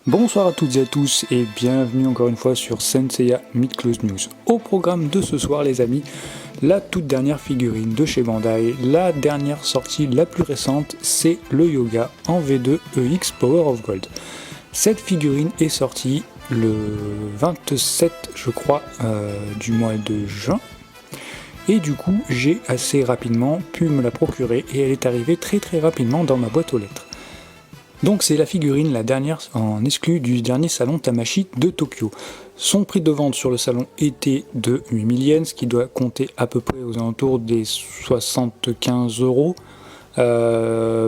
Bonsoir à toutes et à tous et bienvenue encore une fois sur Senseiya Mid-Close News. Au programme de ce soir les amis, la toute dernière figurine de chez Bandai, la dernière sortie la plus récente, c'est le Yoga en V2 EX Power of Gold. Cette figurine est sortie le 27 je crois du mois de juin. Et du coup j'ai assez rapidement pu me la procurer et elle est arrivée très rapidement dans ma boîte aux lettres. Donc c'est la figurine, la dernière en exclu du dernier salon Tamashii de Tokyo. Son prix de vente sur le salon était de 8000 yens, ce qui doit compter à peu près aux alentours des 75 €.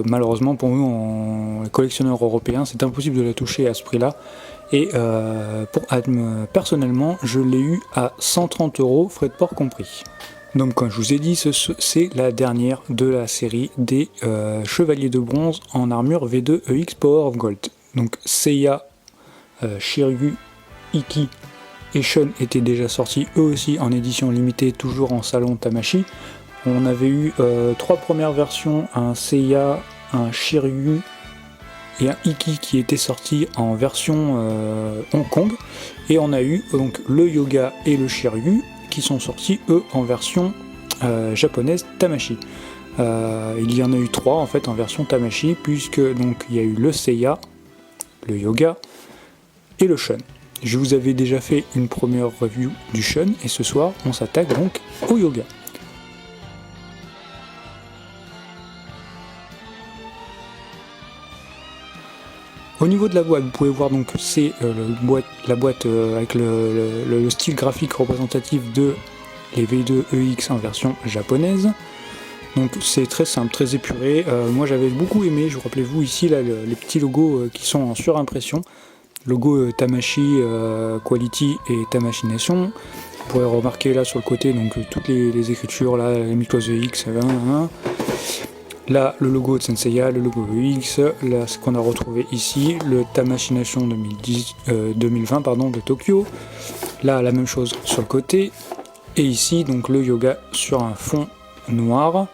Malheureusement pour nous, en collectionneurs européens, c'est impossible de la toucher à ce prix-là. Et personnellement, je l'ai eu à 130 €, frais de port compris. Donc comme je vous ai dit, c'est la dernière de la série des chevaliers de bronze en armure V2 EX Power of Gold. Donc Seiya, Shiryu, Ikki et Shun étaient déjà sortis eux aussi en édition limitée, toujours en salon Tamashii. On avait eu 3 premières versions, un Seiya, un Shiryu et un Ikki qui étaient sortis en version Hong Kong. Et on a eu donc le Yoga et le Shiryu qui sont sortis eux en version japonaise Tamashii. Il y en a eu 3 en fait en version Tamashii, puisque donc il y a eu le Seiya, le Yoga et le Shun. Je vous avais déjà fait une première review du Shun et ce soir on s'attaque donc au Yoga. Au niveau de la boîte, vous pouvez voir donc c'est la boîte avec le style graphique représentatif de les V2 EX en version japonaise. Donc c'est très simple, très épuré. Moi j'avais beaucoup aimé, je vous rappelez-vous ici là, les petits logos qui sont en surimpression. Logo Tamashii Quality et Tamashii Nation. Vous pourrez remarquer là sur le côté donc toutes les écritures, là, la Mid-Close EX, là, le logo de Senseiya, le logo EX, là, ce qu'on a retrouvé ici, le Tamashii Nation 2020 de Tokyo. Là, la même chose sur le côté. Et ici, donc le Yoga sur un fond noir,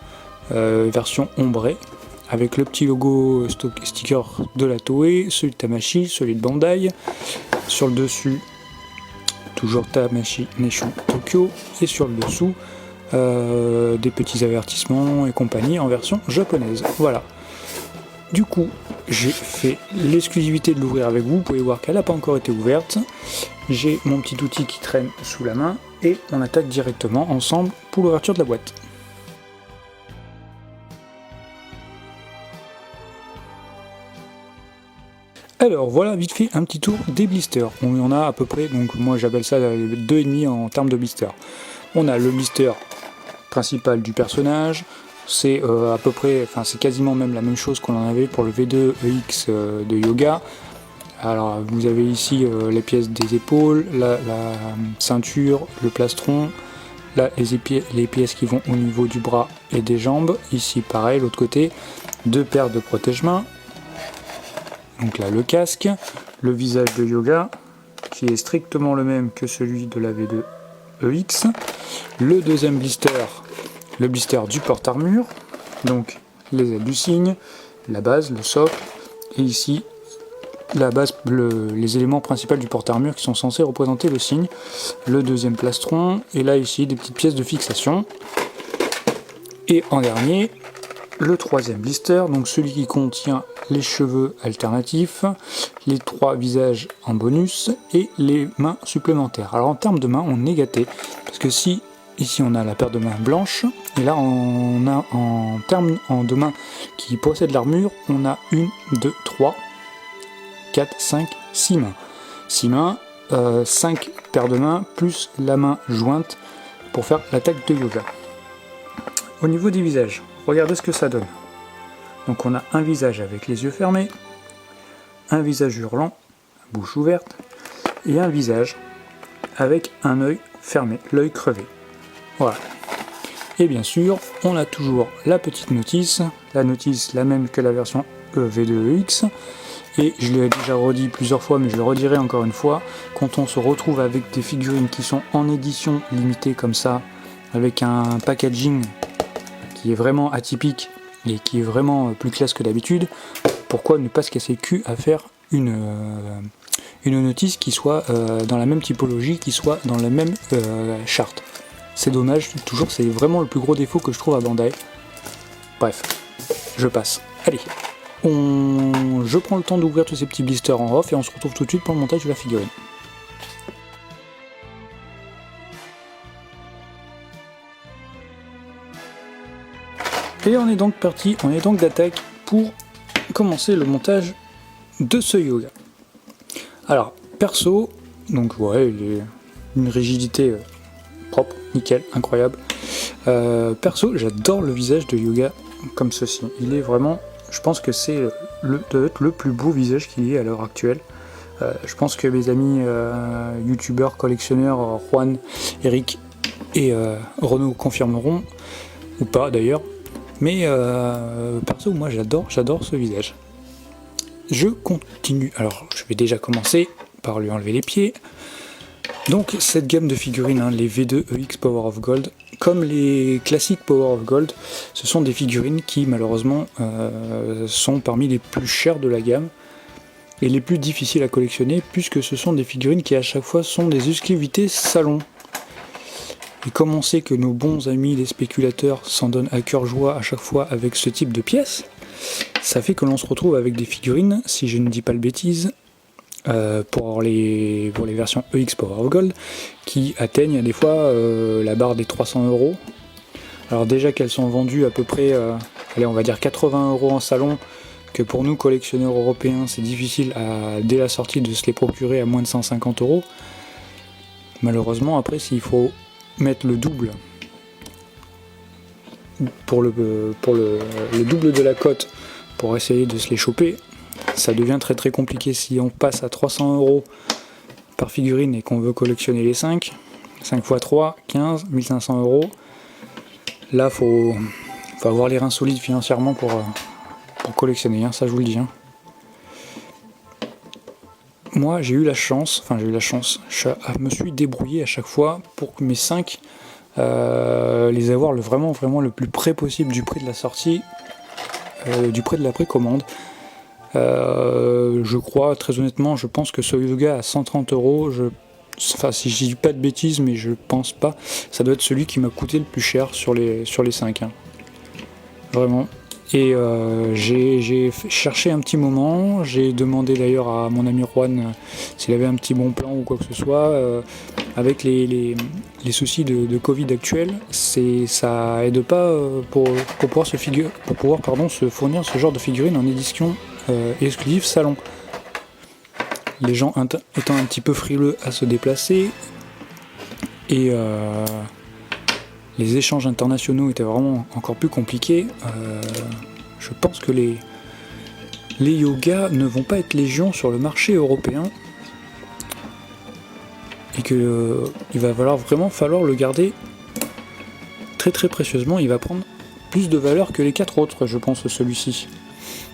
version ombrée, avec le petit logo sticker de la Toei, celui de Tamashii, celui de Bandai. Sur le dessus, toujours Tamashii Nation Tokyo. Et sur le dessous, des petits avertissements et compagnie en version japonaise. Voilà. Du coup, j'ai fait l'exclusivité de l'ouvrir avec vous. Vous pouvez voir qu'elle n'a pas encore été ouverte. J'ai mon petit outil qui traîne sous la main et on attaque directement ensemble pour l'ouverture de la boîte. Alors voilà vite fait un petit tour des blisters. On en a à peu près, donc moi j'appelle ça 2,5 en termes de blisters. On a le blister principal du personnage, c'est à peu près, enfin c'est quasiment même la même chose qu'on en avait pour le V2 EX de Yoga. Alors vous avez ici les pièces des épaules, la ceinture, le plastron, là les pièces qui vont au niveau du bras et des jambes, ici pareil l'autre côté, 2 paires de protège-mains, donc là le casque, le visage de Yoga qui est strictement le même que celui de la V2 EX, le deuxième blister, le blister du porte-armure, donc les ailes du cygne, la base, le socle, et ici la base, les éléments principaux du porte-armure qui sont censés représenter le cygne, le deuxième plastron, et là ici des petites pièces de fixation, et en dernier, le troisième blister, donc celui qui contient les cheveux alternatifs, les 3 visages en bonus et les mains supplémentaires. Alors en termes de mains, on est gâté, parce que si ici on a la paire de mains blanche, et là on a en termes de mains qui possèdent l'armure, on a 1, 2, 3, 4, 5, 6 mains. 6 mains, 5 paires de mains, plus la main jointe pour faire l'attaque de Yoga. Au niveau des visages, regardez ce que ça donne. Donc on a un visage avec les yeux fermés, un visage hurlant, bouche ouverte, et un visage avec un œil fermé, l'œil crevé. Voilà. Et bien sûr, on a toujours la petite notice, la notice la même que la version V2EX. Et je l'ai déjà redit plusieurs fois, mais je le redirai encore une fois, quand on se retrouve avec des figurines qui sont en édition limitée comme ça, avec un packaging qui est vraiment atypique et qui est vraiment plus classe que d'habitude, pourquoi ne pas se casser le cul à faire une notice qui soit dans la même typologie, qui soit dans la même charte. C'est dommage, toujours, c'est vraiment le plus gros défaut que je trouve à Bandai. Bref, je passe. Allez, je prends le temps d'ouvrir tous ces petits blisters en off et on se retrouve tout de suite pour le montage de la figurine. Et on est donc parti, on est donc d'attaque pour commencer le montage de ce yoga. Alors, perso, donc ouais, il est une rigidité propre, nickel, incroyable. Perso, j'adore le visage de Yoga comme ceci. Il est vraiment, je pense que c'est le plus beau visage qu'il y ait à l'heure actuelle. Je pense que mes amis youtubeurs, collectionneurs, Juan, Eric et Renaud confirmeront, ou pas d'ailleurs. Mais perso, moi j'adore ce visage. Je continue. Alors, je vais déjà commencer par lui enlever les pieds. Donc, cette gamme de figurines, hein, les V2EX Power of Gold, comme les classiques Power of Gold, ce sont des figurines qui, malheureusement, sont parmi les plus chères de la gamme et les plus difficiles à collectionner, puisque ce sont des figurines qui, à chaque fois, sont des exclusivités salon. Et comme on sait que nos bons amis les spéculateurs s'en donnent à cœur joie à chaque fois avec ce type de pièces, ça fait que l'on se retrouve avec des figurines, si je ne dis pas de bêtises, pour les versions EX Power of Gold, qui atteignent des fois la barre des 300 €. Alors déjà qu'elles sont vendues à peu près, allez, on va dire 80 € en salon, que pour nous collectionneurs européens c'est difficile dès la sortie de se les procurer à moins de 150 €. Malheureusement après s'il faut mettre le double pour le double de la cote pour essayer de se les choper, ça devient très très compliqué. Si on passe à 300 € par figurine et qu'on veut collectionner les 5 x 3, 15, 1500 €, là faut avoir les reins solides financièrement pour collectionner, hein, ça je vous le dis. Hein. Moi j'ai eu la chance, je me suis débrouillé à chaque fois pour que mes 5 les avoir vraiment le plus près possible du prix de la sortie, du prix de la précommande. Je crois, très honnêtement, je pense que ce yoga à 130 €, si je dis pas de bêtises, mais je pense pas, ça doit être celui qui m'a coûté le plus cher sur les 5. Hein. Vraiment. Et j'ai cherché un petit moment, j'ai demandé d'ailleurs à mon ami Juan s'il avait un petit bon plan ou quoi que ce soit. Avec les soucis de Covid actuels, ça aide pas pour pouvoir se fournir ce genre de figurines en édition exclusive salon. Les gens étant un petit peu frileux à se déplacer et les échanges internationaux étaient vraiment encore plus compliqués. Je pense que les yogas ne vont pas être légion sur le marché européen et que il va vraiment falloir le garder très très précieusement. Il va prendre plus de valeur que les 4 autres, je pense, celui-ci.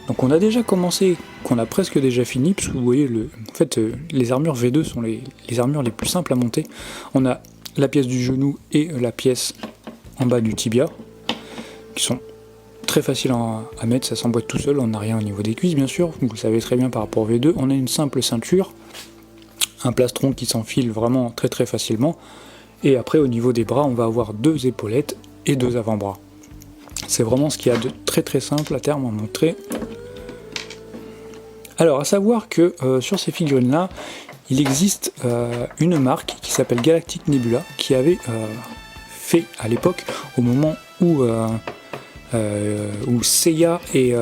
Donc on a déjà commencé, qu'on a presque déjà fini, parce que vous voyez, en fait, les armures V2 sont les armures les plus simples à monter. On a la pièce du genou et la pièce en bas du tibia, qui sont très faciles à mettre, ça s'emboîte tout seul, on n'a rien au niveau des cuisses bien sûr, vous le savez très bien par rapport au V2. On a une simple ceinture, un plastron qui s'enfile vraiment très très facilement, et après au niveau des bras on va avoir 2 épaulettes et 2 avant-bras. C'est vraiment ce qu'il y a de très très simple à terme à montrer. Alors à savoir que sur ces figurines là, il existe une marque qui s'appelle Galactic Nebula, qui avait fait à l'époque, au moment où Seiya et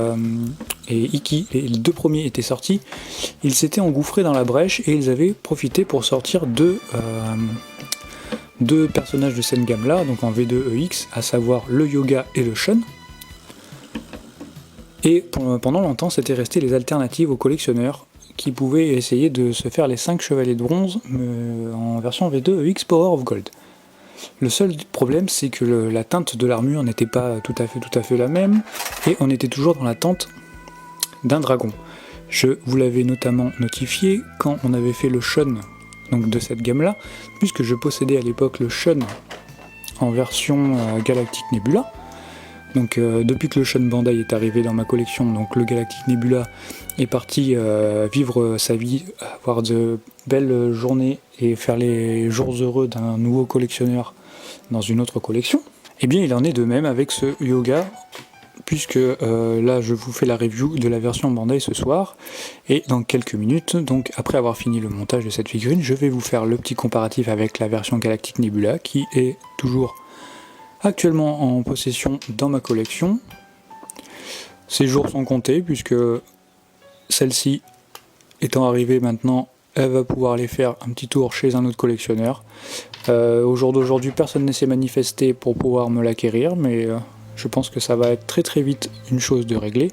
Iki, les 2 premiers étaient sortis, ils s'étaient engouffrés dans la brèche et ils avaient profité pour sortir 2 personnages de cette gamme là, donc en V2EX, à savoir le Yoga et le Shun. Et pendant longtemps c'était resté les alternatives aux collectionneurs qui pouvaient essayer de se faire les 5 chevaliers de bronze en version V2EX Power of Gold. Le seul problème, c'est que la teinte de l'armure n'était pas tout à fait la même, et on était toujours dans la teinte d'un dragon. Je vous l'avais notamment notifié quand on avait fait le Shun donc de cette gamme-là, puisque je possédais à l'époque le Shun en version Galactic Nebula. Donc depuis que le Shun Bandai est arrivé dans ma collection, donc le Galactic Nebula est parti vivre sa vie, avoir de belles journées et faire les jours heureux d'un nouveau collectionneur dans une autre collection. Et bien il en est de même avec ce Yoga, puisque là je vous fais la review de la version Bandai ce soir, et dans quelques minutes, donc après avoir fini le montage de cette figurine, je vais vous faire le petit comparatif avec la version Galactic Nebula, qui est toujours actuellement en possession dans ma collection. Ces jours sont comptés, puisque celle-ci étant arrivée maintenant, elle va pouvoir aller faire un petit tour chez un autre collectionneur. Au jour d'aujourd'hui, personne ne s'est manifesté pour pouvoir me l'acquérir, mais je pense que ça va être très vite une chose de régler.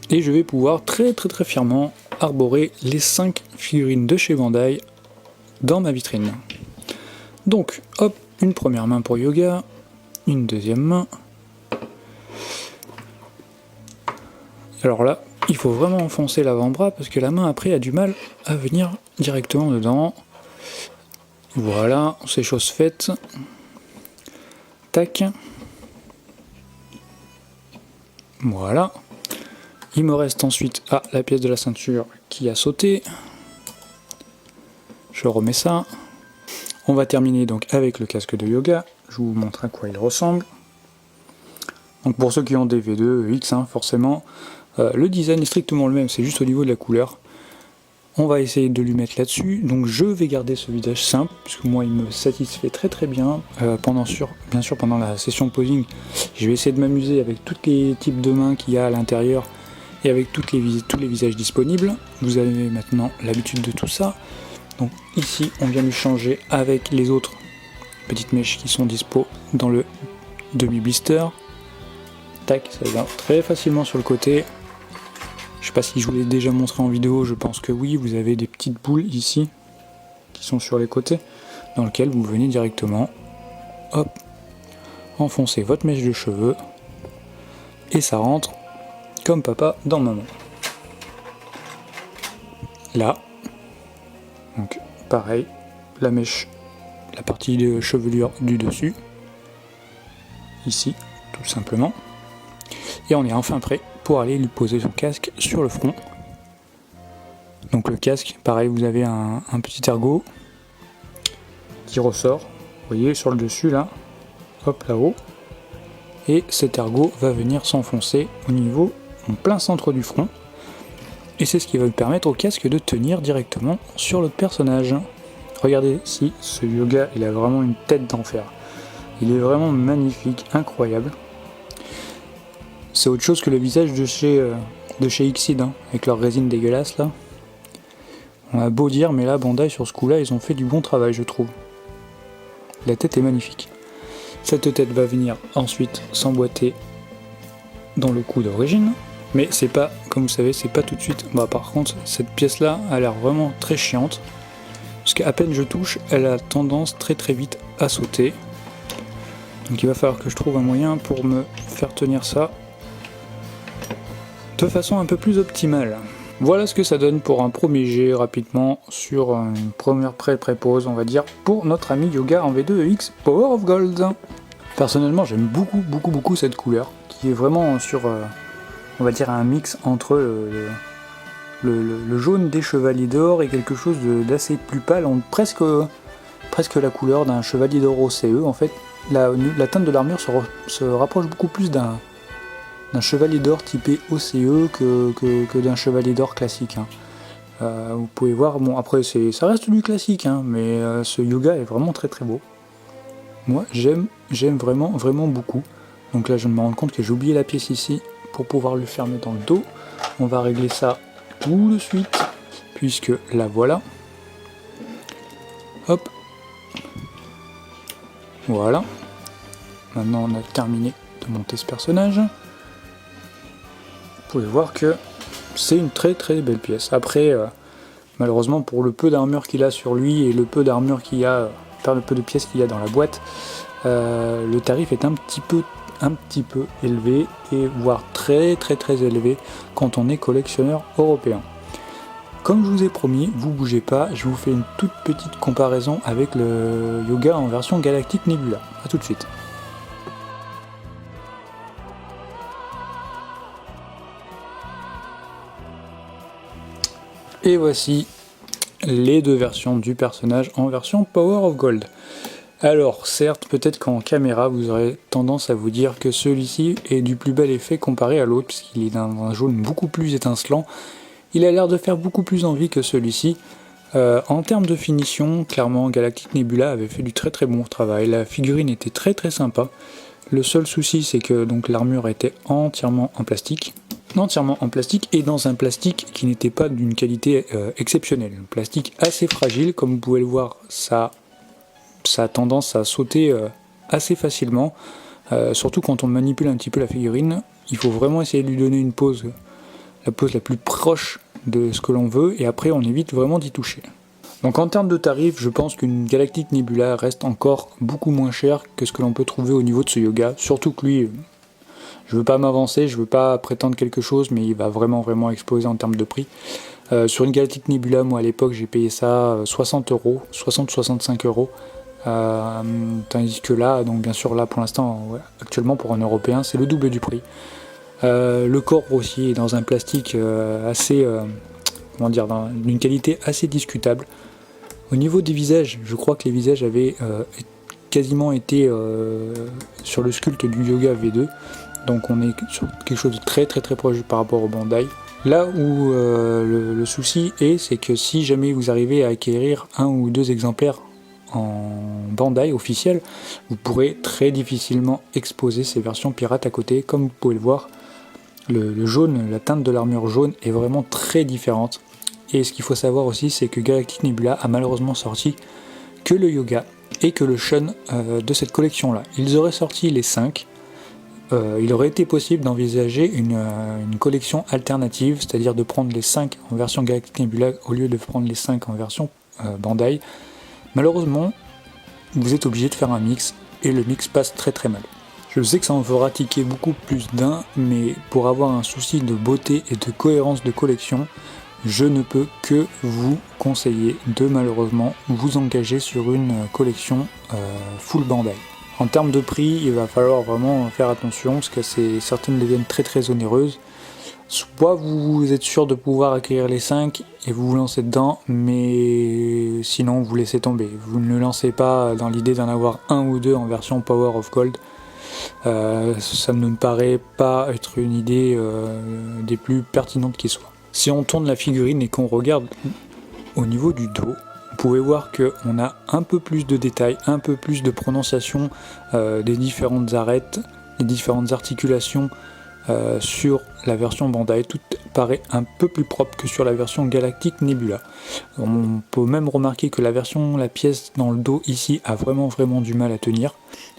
Et je vais pouvoir très fièrement arborer les 5 figurines de chez Bandai dans ma vitrine. Donc, hop, une première main pour Yoga, une deuxième main. Alors là, il faut vraiment enfoncer l'avant-bras parce que la main après a du mal à venir directement dedans. Voilà, c'est chose faite. Tac. Voilà. Il me reste ensuite la pièce de la ceinture qui a sauté. Je remets ça. On va terminer donc avec le casque de Yoga. Je vous montre à quoi il ressemble. Donc pour ceux qui ont des V2 X, forcément, le design est strictement le même, c'est juste au niveau de la couleur. On va essayer de lui mettre là-dessus. Donc je vais garder ce visage simple, puisque moi il me satisfait très bien. Bien sûr pendant la session posing, je vais essayer de m'amuser avec tous les types de mains qu'il y a à l'intérieur et avec tous les visages disponibles. Vous avez maintenant l'habitude de tout ça. Donc ici on vient lui changer avec les autres petites mèches qui sont dispo dans le demi-blister. Tac, ça va très facilement sur le côté. Je sais pas si je vous l'ai déjà montré en vidéo, je pense que oui. Vous avez des petites boules ici qui sont sur les côtés, dans lesquelles vous venez directement, hop, enfoncer votre mèche de cheveux et ça rentre comme papa dans maman. Là, donc pareil, la mèche, la partie de chevelure du dessus, ici, tout simplement. Et on est enfin prêt pour aller lui poser son casque sur le front. Donc le casque, pareil, vous avez un petit ergot qui ressort, vous voyez, sur le dessus là, hop là-haut. Et cet ergot va venir s'enfoncer au niveau, en plein centre du front. Et c'est ce qui va me permettre au casque de tenir directement sur le personnage. Regardez, si ce Yoga, il a vraiment une tête d'enfer. Il est vraiment magnifique, incroyable. C'est autre chose que le visage de chez Xseed, avec leur résine dégueulasse là. On a beau dire, mais là, Bandai sur ce coup-là, ils ont fait du bon travail, je trouve. La tête est magnifique. Cette tête va venir ensuite s'emboîter dans le coup d'origine. Mais c'est pas, comme vous savez, c'est pas tout de suite. Par contre, cette pièce-là a l'air vraiment très chiante. Parce qu'à peine je touche, elle a tendance très vite à sauter. Donc il va falloir que je trouve un moyen pour me faire tenir ça de façon un peu plus optimale. Voilà ce que ça donne pour un premier jet rapidement sur une première pré-pause, on va dire, pour notre ami Yoga en V2X Power of Gold. Personnellement, j'aime beaucoup cette couleur, qui est vraiment sur, on va dire, un mix entre le jaune des chevaliers d'or et quelque chose d'assez plus pâle, presque la couleur d'un chevalier d'or OCE. En fait, la teinte de l'armure se rapproche beaucoup plus d'un chevalier d'or typé OCE que d'un chevalier d'or classique. Vous pouvez voir, bon après ça reste du classique, mais ce Yoga est vraiment très beau. Moi j'aime vraiment beaucoup. Donc là je me rends compte que j'ai oublié la pièce ici pour pouvoir le fermer dans le dos. On va régler ça tout de suite, puisque la voilà. Hop. Voilà. Maintenant on a terminé de monter ce personnage. Vous pouvez voir que c'est une très belle pièce. Après, malheureusement, pour le peu d'armure qu'il a sur lui et le peu d'armure qu'il y a peu de pièces qu'il y a dans la boîte, le tarif est un petit peu élevé, et voire très élevé quand on est collectionneur européen. Comme je vous ai promis, vous bougez pas, je vous fais une toute petite comparaison avec le Yoga en version Galactic Nebula. A tout de suite. Et voici les deux versions du personnage en version Power of Gold. Alors certes, peut-être qu'en caméra vous aurez tendance à vous dire que celui-ci est du plus bel effet comparé à l'autre, puisqu'il est d'un jaune beaucoup plus étincelant. Il a l'air de faire beaucoup plus envie que celui-ci. En termes de finition, clairement Galactic Nebula avait fait du très bon travail. La figurine était très sympa. Le seul souci, c'est que donc l'armure était entièrement en plastique et dans un plastique qui n'était pas d'une qualité exceptionnelle. Un plastique assez fragile, comme vous pouvez le voir, ça a tendance à sauter assez facilement, surtout quand on manipule un petit peu la figurine. Il faut vraiment essayer de lui donner une pose, la pose la plus proche de ce que l'on veut, et après on évite vraiment d'y toucher. Donc en termes de tarifs, je pense qu'une Galactic Nebula reste encore beaucoup moins chère que ce que l'on peut trouver au niveau de ce Yoga, surtout que lui, je veux pas m'avancer, je veux pas prétendre quelque chose, mais il va vraiment exploser en termes de prix. Sur une Galactic Nebula, moi à l'époque j'ai payé ça 60-65 euros. Tandis que là, donc bien sûr là pour l'instant, actuellement pour un européen, c'est le double du prix. Le corps aussi est dans un plastique d'une qualité assez discutable. Au niveau des visages, je crois que les visages avaient quasiment été sur le sculpte du Yoga V2, donc on est sur quelque chose de très proche par rapport au Bandai. Là où le souci c'est que si jamais vous arrivez à acquérir un ou deux exemplaires en Bandai officiel, vous pourrez très difficilement exposer ces versions pirates à côté. Comme vous pouvez le voir, le jaune, la teinte de l'armure jaune est vraiment très différente. Et ce qu'il faut savoir aussi, c'est que Galactic Nebula a malheureusement sorti que le Yoga et que le Shun de cette collection là. Ils auraient sorti les 5. Il aurait été possible d'envisager une collection alternative, c'est-à-dire de prendre les 5 en version Galactic Nebula au lieu de prendre les 5 en version Bandai. Malheureusement, vous êtes obligé de faire un mix, et le mix passe très mal. Je sais que ça en fera tiquer beaucoup plus d'un, mais pour avoir un souci de beauté et de cohérence de collection, je ne peux que vous conseiller de malheureusement vous engager sur une collection full Bandai. En termes de prix, il va falloir vraiment faire attention, parce que certaines deviennent très onéreuses. Soit vous êtes sûr de pouvoir acquérir les 5 et vous vous lancez dedans, mais sinon vous laissez tomber. Vous ne le lancez pas dans l'idée d'en avoir un ou deux en version Power of Gold. Ça ne me paraît pas être une idée des plus pertinentes qui soient. Si on tourne la figurine et qu'on regarde au niveau du dos, vous pouvez voir qu'on a un peu plus de détails, un peu plus de prononciation des différentes arêtes, des différentes articulations. Sur la version Bandai, tout paraît un peu plus propre que sur la version Galactic Nebula. On peut même remarquer que la pièce dans le dos ici a vraiment du mal à tenir.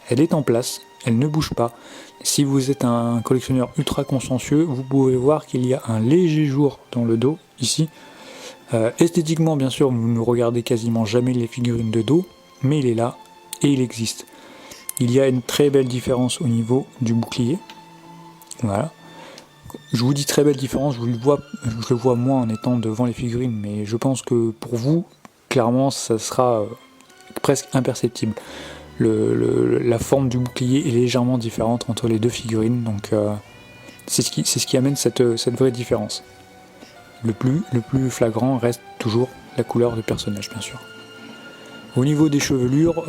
Elle est en place, elle ne bouge pas. Si vous êtes un collectionneur ultra consciencieux, vous pouvez voir qu'il y a un léger jour dans le dos ici. Esthétiquement, bien sûr, vous ne regardez quasiment jamais les figurines de dos, mais il est là et il existe. Il y a une très belle différence au niveau du bouclier. Voilà. Je vous dis très belle différence, je le vois moi en étant devant les figurines, mais je pense que pour vous, clairement, ça sera presque imperceptible. La forme du bouclier est légèrement différente entre les deux figurines, donc c'est ce qui amène cette vraie différence. Le plus flagrant reste toujours la couleur du personnage, bien sûr. Au niveau des chevelures,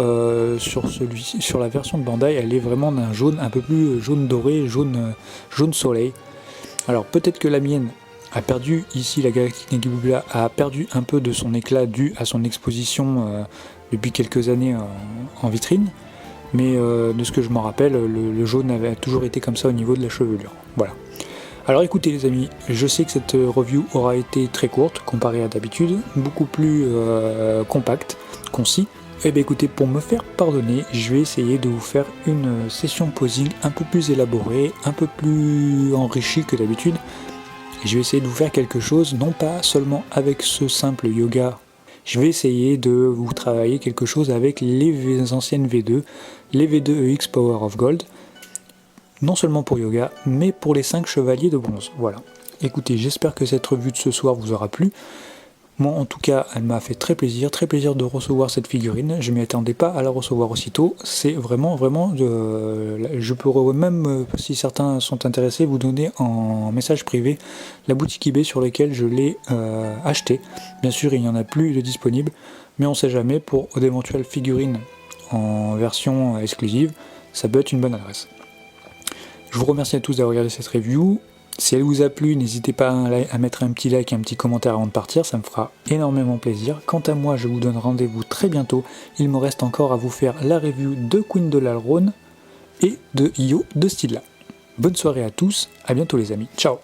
sur la version de Bandai, elle est vraiment d'un jaune un peu plus jaune doré, jaune soleil. Alors peut-être que la mienne a perdu, ici la Galactic Nebula a perdu un peu de son éclat dû à son exposition depuis quelques années en vitrine, mais de ce que je m'en rappelle, le jaune avait toujours été comme ça au niveau de la chevelure. Voilà. Alors écoutez les amis, je sais que cette review aura été très courte comparée à d'habitude, beaucoup plus compacte, concis. Et bien écoutez, pour me faire pardonner, je vais essayer de vous faire une session posing un peu plus élaborée, un peu plus enrichie que d'habitude. Et je vais essayer de vous faire quelque chose, non pas seulement avec ce simple Yoga je vais essayer de vous travailler quelque chose avec les anciennes V2, les V2 EX Power of Gold, non seulement pour Yoga, mais pour les 5 chevaliers de bronze. Voilà. Écoutez, j'espère que cette revue de ce soir vous aura plu. Moi, en tout cas, elle m'a fait très plaisir de recevoir cette figurine. Je m'y attendais pas à la recevoir aussitôt. C'est vraiment, je pourrais même, si certains sont intéressés, vous donner en message privé la boutique eBay sur laquelle je l'ai acheté. Bien sûr, il n'y en a plus de disponible, mais on ne sait jamais, pour d'éventuelles figurines en version exclusive, ça peut être une bonne adresse. Je vous remercie à tous d'avoir regardé cette review. Si elle vous a plu, n'hésitez pas à mettre un petit like et un petit commentaire avant de partir, ça me fera énormément plaisir. Quant à moi, je vous donne rendez-vous très bientôt. Il me reste encore à vous faire la review de Queen de l'Alrone et de Io de Stilla. Bonne soirée à tous, à bientôt les amis, ciao.